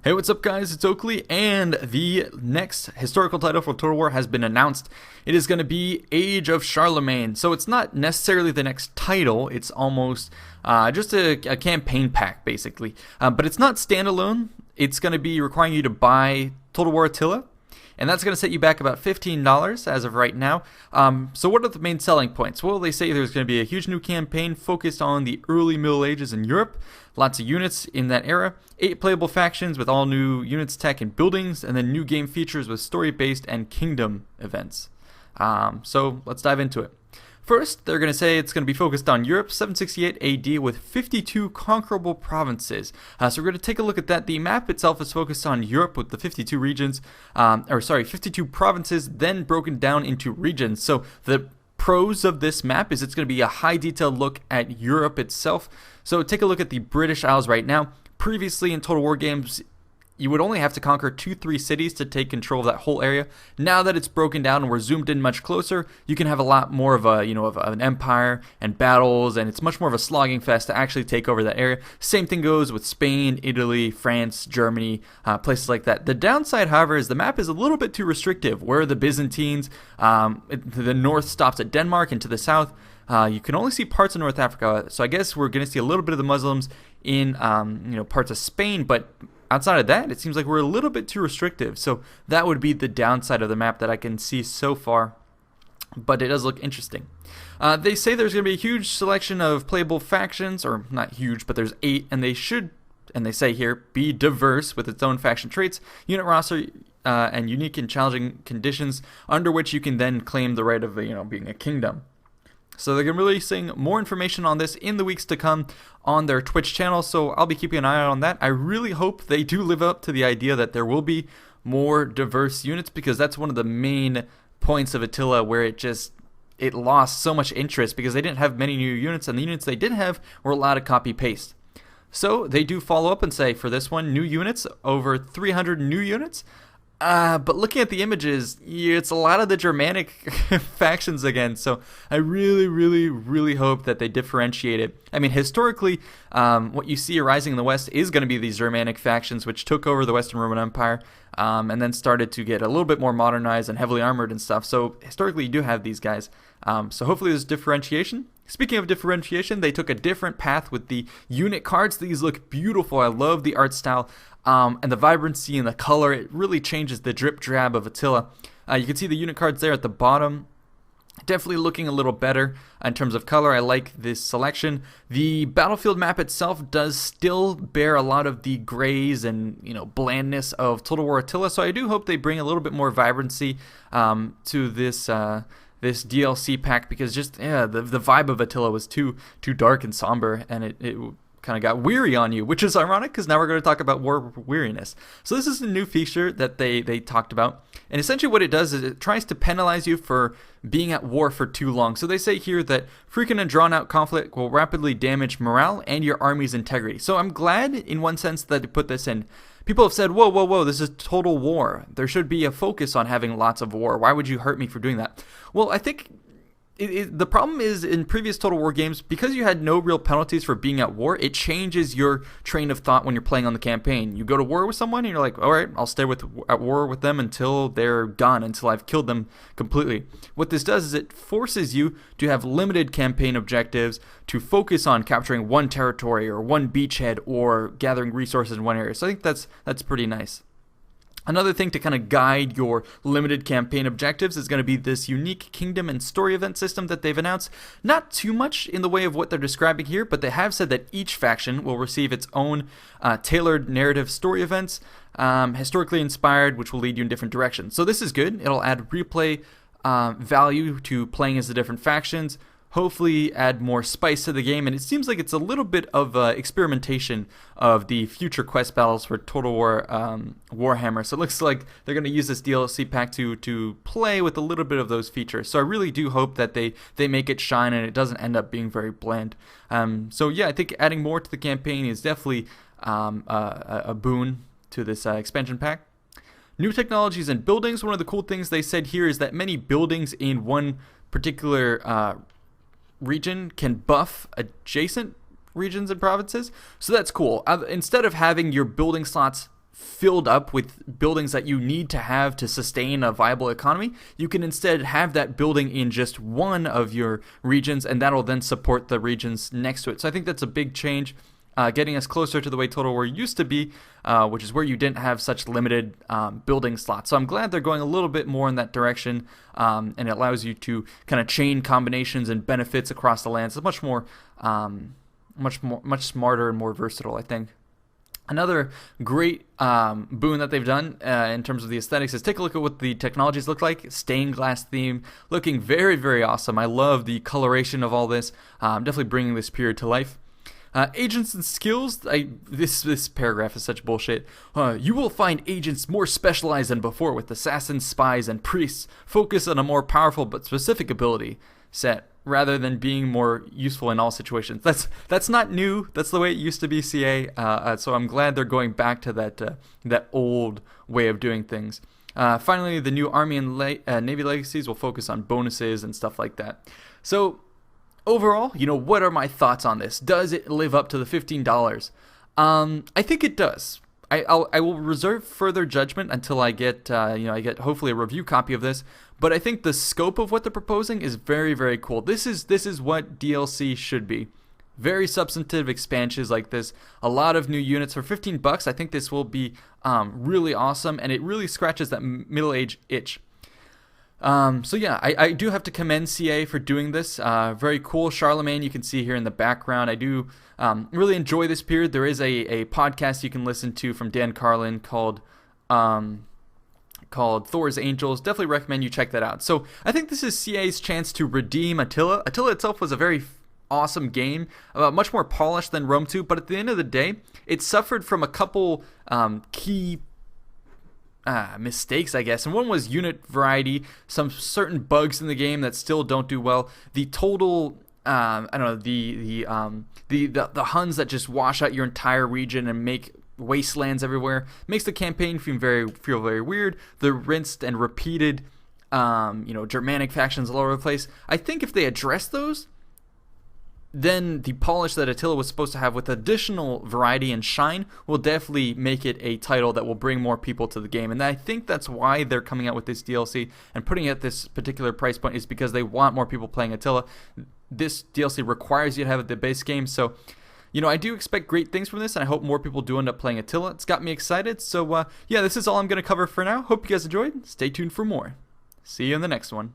Hey, what's up, guys? It's Oakley, and the next historical title for Total War has been announced. It is going to be Age of Charlemagne. So it's not necessarily the next title, it's almost just a campaign pack, basically. But it's not standalone. It's going to be requiring you to buy Total War Attila, and that's going to set you back about $15 as of right now. So what are the main selling points? Well, they say there's going to be a huge new campaign focused on the early Middle Ages in Europe, lots of units in that era, 8 playable factions with all new units, tech, and buildings, and then new game features with story-based and kingdom events. So let's dive into it. First, they're going to say it's going to be focused on Europe, 768 AD, with 52 conquerable provinces. So we're going to take a look at that. The map itself is focused on Europe with the 52 regions, 52 provinces, then broken down into regions. So the pros of this map is it's going to be a high detailed look at Europe itself. So take a look at the British Isles right now. Previously in Total War games, you would only have to conquer 2-3 cities to take control of that whole area. Now that it's broken down and we're zoomed in much closer, you can have a lot more of an empire and battles, and it's much more of a slogging fest to actually take over that area. Same thing goes with Spain, Italy, France, Germany, places like that. The downside, however, is the map is a little bit too restrictive. Where the Byzantines, the north stops at Denmark, and to the south, you can only see parts of North Africa. So I guess we're going to see a little bit of the Muslims in parts of Spain, but outside of that, it seems like we're a little bit too restrictive. So that would be the downside of the map that I can see so far. But it does look interesting. They say there's going to be a huge selection of playable factions, or not huge, but there's 8, and they should, and they say here, be diverse with its own faction traits, unit roster, and unique and challenging conditions under which you can then claim the right of being a kingdom. So they're going to be releasing more information on this in the weeks to come on their Twitch channel, so I'll be keeping an eye out on that. I really hope they do live up to the idea that there will be more diverse units, because that's one of the main points of Attila where it lost so much interest because they didn't have many new units, and the units they did have were a lot of copy-paste. So they do follow up and say, for this one, new units, over 300 new units. But looking at the images, it's a lot of the Germanic factions again, so I really, really, really hope that they differentiate it. I mean, historically, what you see arising in the West is going to be these Germanic factions, which took over the Western Roman Empire, and then started to get a little bit more modernized and heavily armored and stuff. So historically, you do have these guys. So hopefully there's differentiation. Speaking of differentiation, they took a different path with the unit cards. These look beautiful. I love the art style. And the vibrancy and the color, it really changes the drip drab of Attila. You can see the unit cards there at the bottom. Definitely looking a little better in terms of color. I like this selection. The battlefield map itself does still bear a lot of the grays and blandness of Total War Attila. So I do hope they bring a little bit more vibrancy to this DLC pack, because just the vibe of Attila was too dark and somber, and it kind of got weary on you, which is ironic because now we're going to talk about war weariness. So this is a new feature that they talked about, and essentially what it does is it tries to penalize you for being at war for too long. So they say here that frequent and drawn out conflict will rapidly damage morale and your army's integrity. So I'm glad in one sense that they put this in. People have said, whoa, this is total war. There should be a focus on having lots of war. Why would you hurt me for doing that? Well, I think the problem is in previous Total War games, because you had no real penalties for being at war, it changes your train of thought when you're playing on the campaign. You go to war with someone and you're like, all right, I'll stay at war with them until they're gone, until I've killed them completely. What this does is it forces you to have limited campaign objectives, to focus on capturing one territory or one beachhead or gathering resources in one area. So I think that's pretty nice. Another thing to kind of guide your limited campaign objectives is going to be this unique kingdom and story event system that they've announced. Not too much in the way of what they're describing here, but they have said that each faction will receive its own tailored narrative story events, historically inspired, which will lead you in different directions. So this is good. It'll add replay value to playing as the different factions, hopefully add more spice to the game, and it seems like it's a little bit of experimentation of the future quest battles for Total War Warhammer. So it looks like they're going to use this DLC pack to play with a little bit of those features. So I really do hope that they make it shine and it doesn't end up being very bland. So yeah, I think adding more to the campaign is definitely a boon to this expansion pack. New technologies and buildings. One of the cool things they said here is that many buildings in one particular region can buff adjacent regions and provinces. So that's cool. Instead of having your building slots filled up with buildings that you need to have to sustain a viable economy. You can instead have that building in just one of your regions, and that'll then support the regions next to it. So I think that's a big change, getting us closer to the way Total War used to be, which is where you didn't have such limited building slots. So I'm glad they're going a little bit more in that direction, and it allows you to kind of chain combinations and benefits across the land. So much smarter and more versatile, I think. Another great boon that they've done in terms of the aesthetics is take a look at what the technologies look like. Stained glass theme, looking very, very awesome. I love the coloration of all this. Definitely bringing this period to life. Agents and skills. This paragraph is such bullshit. You will find agents more specialized than before, with assassins, spies, and priests. Focus on a more powerful but specific ability set, rather than being more useful in all situations. That's not new. That's the way it used to be CA. So I'm glad they're going back to that old way of doing things. Finally, the new Army and Navy legacies will focus on bonuses and stuff like that. So overall, what are my thoughts on this? Does it live up to the $15? I think it does. I will reserve further judgment until I get hopefully a review copy of this. But I think the scope of what they're proposing is very, very cool. This is what DLC should be. Very substantive expansions like this. A lot of new units for $15. I think this will be really awesome, and it really scratches that middle-age itch. So yeah, I do have to commend CA for doing this. Very cool. Charlemagne, you can see here in the background. I do really enjoy this period. There is a podcast you can listen to from Dan Carlin called Thor's Angels. Definitely recommend you check that out. So I think this is CA's chance to redeem Attila. Attila itself was a very awesome game, much more polished than Rome 2, but at the end of the day, it suffered from a couple key mistakes, I guess. And one was unit variety, some certain bugs in the game that still don't do well. The total, the Huns that just wash out your entire region and make wastelands everywhere makes the campaign feel very weird. The rinsed and repeated, Germanic factions all over the place. I think if they address those, then the polish that Attila was supposed to have with additional variety and shine will definitely make it a title that will bring more people to the game. And I think that's why they're coming out with this DLC and putting it at this particular price point, is because they want more people playing Attila. This DLC requires you to have the base game. So, I do expect great things from this, and I hope more people do end up playing Attila. It's got me excited. So, yeah, this is all I'm going to cover for now. Hope you guys enjoyed. Stay tuned for more. See you in the next one.